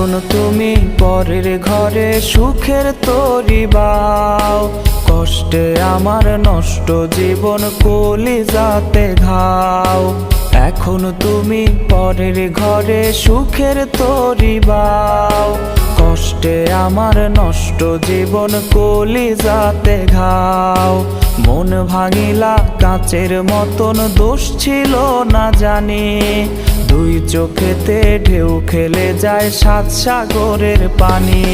এখন তুমি পরের ঘরে সুখের তরি বাও, কষ্টে আমার নষ্ট জীবন কলিজাতে ঘাও। এখন তুমি পরের ঘরে সুখের তরি বাও, কষ্টে আমার নষ্ট জীবন কলিজাতে ঘাও। মন ভাঙিলা কাচের মতন, দোষ ছিল না জানি, দুই চোখেতে ঢেউ খেলে যায় সাত সাগরের পানি।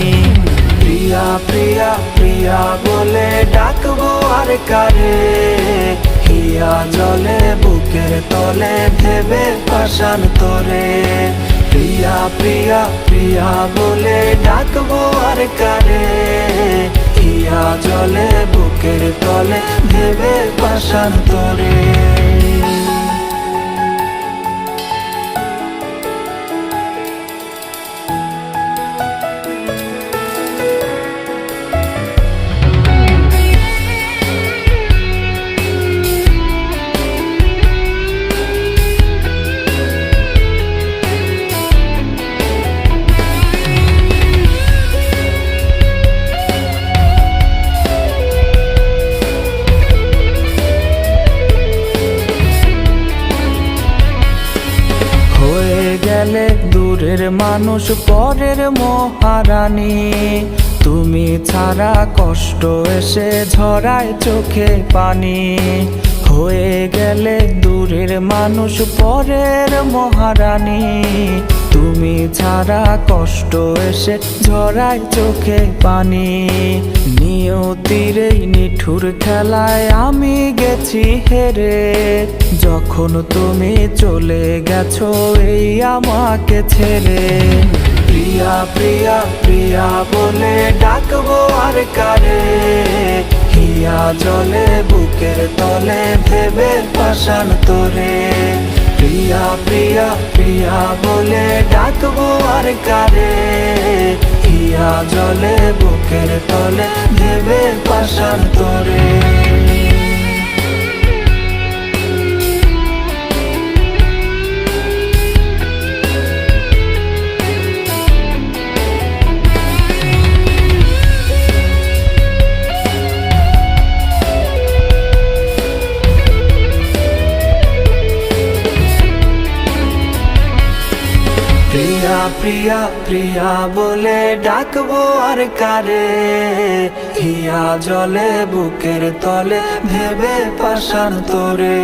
প্রিয়া প্রিয়া প্রিয়া বলে ডাকবো আর কারে, হিয়া জলে বুকের তলে ভেবে পাষাণ তোরে। প্রিয়া প্রিয়া প্রিয়া বলে ডাকবো আর কারে, হিয়া জলে বুকের তলে ভেবে পাষাণ তোরে। গেলে দূরের মানুষ পরের মহারানী, তুমি ছাড়া কষ্ট এসে ঝরায় চোখে পানি। হয়ে গেলে দূরের মানুষ পরের মহারানী, তুমি ছাড়া কষ্ট এসে ঝরায় চোখে পানি। নিয়তির এই নিঠুর খেলায় আমি গেছি হেরে, যখন তুমি চলে গেছো এই আমাকে ছেড়ে। প্রিয়া প্রিয়া প্রিয়া বলে ডাকবো আর কারে, হিয়া জলে বুকের তলে ভেবে পাষাণ তোরে। প্রিয়া প্রিয়া প্রিয়া বলে ডাকবো আর কারে, হিয়া জলে বুকের তলে ভেবে পাষাণ তোরে। প্রিয়া প্রিয়া প্রিয়া বলে ডাকবো আর কারে, হিয়া জলে বুকের তলে ভেবে পাষাণ তোরে।